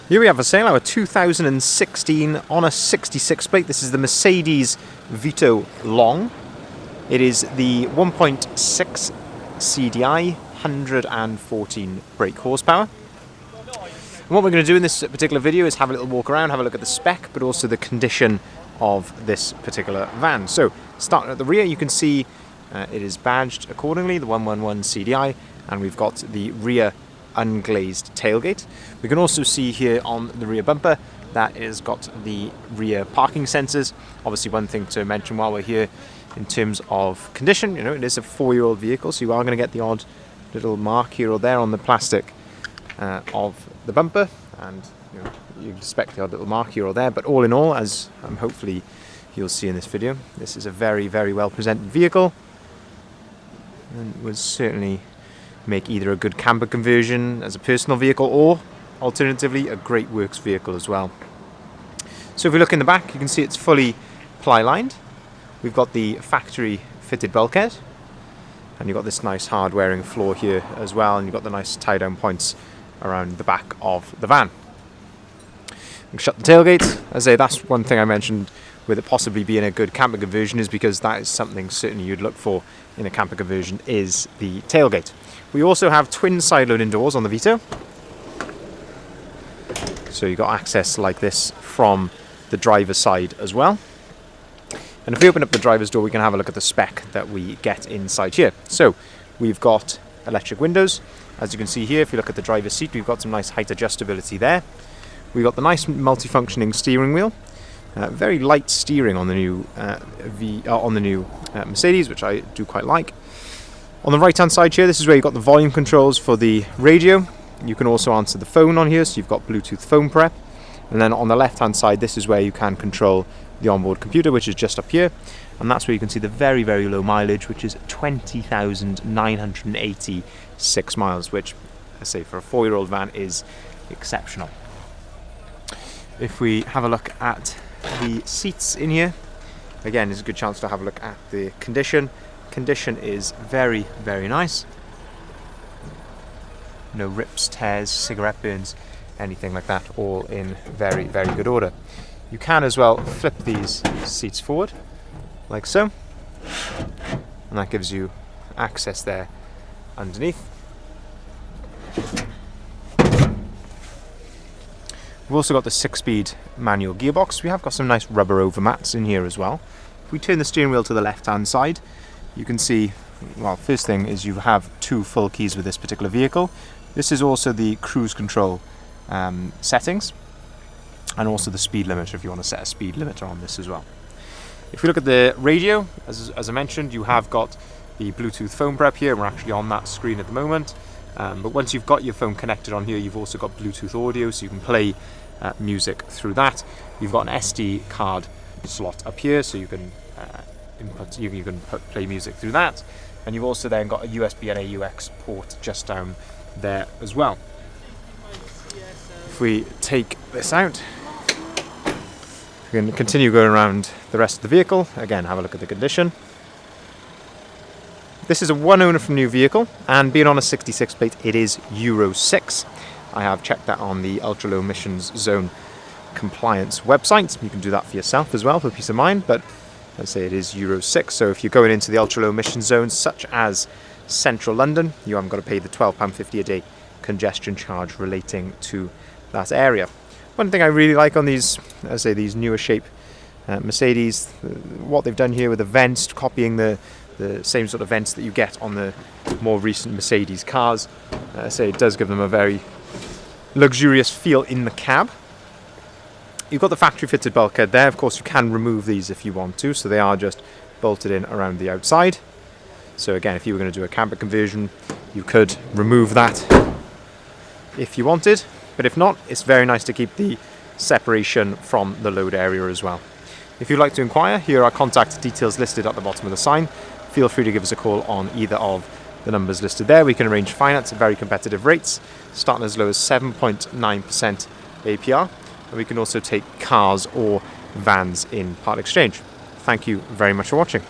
Here we have for sale our 2016 on a 66 plate. This is the Mercedes Vito Long. It is the 1.6 CDI, 114 brake horsepower. And what we're going to do in this particular video is have a little walk around, have a look at the spec, but also the condition of this particular van. So, starting at the rear, you can see it is badged accordingly, the 111 CDI, and we've got the rear unglazed tailgate. We can also see here on the rear bumper that it has got the rear parking sensors. Obviously, one thing to mention while we're here in terms of condition, it is a 4-year-old vehicle, so you are going to get the odd little mark here or there on the plastic of the bumper, and you expect the odd little mark here or there, but all in all, as hopefully you'll see in this video, this is a very, very well presented vehicle, and was certainly make either a good camper conversion as a personal vehicle or alternatively a great works vehicle as well. So if we look in the back, you can see it's fully ply lined. We've got the factory fitted bulkhead, and you've got this nice hard wearing floor here as well, and you've got the nice tie down points around the back of the van. We can shut the tailgate. As I say, that's one thing I mentioned with it possibly being a good camper conversion, is because that is something certainly you'd look for in a camper conversion, is the tailgate. We also have twin side loading doors on the Vito, so you've got access like this from the driver's side as well. And if we open up the driver's door, we can have a look at the spec that we get inside here. So we've got electric windows. As you can see here, if you look at the driver's seat, we've got some nice height adjustability there. We've got the nice multifunctioning steering wheel. Very light steering on the new Mercedes, which I do quite like. On the right hand side here, this is where you've got the volume controls for the radio. You can also answer the phone on here, so you've got Bluetooth phone prep. And then on the left hand side, this is where you can control the onboard computer, which is just up here. And that's where you can see the very, very low mileage, which is 20,986 miles, which I say for a 4-year-old van is exceptional. If we have a look at the seats in here, again, it's a good chance to have a look at the condition. Condition is very, very nice. No rips, tears, cigarette burns, anything like that, all in very, very good order. You can as well flip these seats forward, like so, and that gives you access there underneath. We've also got the 6-speed manual gearbox. We have got some nice rubber over mats in here as well. If we turn the steering wheel to the left hand side, you can see, well, first thing is you have 2 full keys with this particular vehicle. This is also the cruise control settings, and also the speed limiter if you want to set a speed limiter on this as well. If we look at the radio, as I mentioned, you have got the Bluetooth phone prep here. We're actually on that screen at the moment. But once you've got your phone connected on here, you've also got Bluetooth audio, so you can play music through that. You've got an SD card slot up here, so you can play music through that. And you've also then got a USB and AUX port just down there as well. If we take this out, we can continue going around the rest of the vehicle. Again, have a look at the condition. This is a one owner from new vehicle, and being on a 66 plate, it is Euro 6. I have checked that on the ultra low emissions zone compliance website. You can do that for yourself as well for peace of mind, but I'd say it is Euro 6. So if you're going into the ultra low emission zones such as central London, you haven't got to pay the £12.50 a day congestion charge relating to that area. One thing I really like on these, I say these newer shape Mercedes, what they've done here with the vents, copying the same sort of vents that you get on the more recent Mercedes cars. I say it does give them a very luxurious feel in the cab. You've got the factory fitted bulkhead there. Of course, you can remove these if you want to, so they are just bolted in around the outside. So again, if you were going to do a camper conversion, you could remove that if you wanted, but if not, it's very nice to keep the separation from the load area as well. If you'd like to inquire, here are contact details listed at the bottom of the sign. Feel free to give us a call on either of the numbers listed there. We can arrange finance at very competitive rates, starting as low as 7.9% APR, and we can also take cars or vans in part exchange. Thank you very much for watching.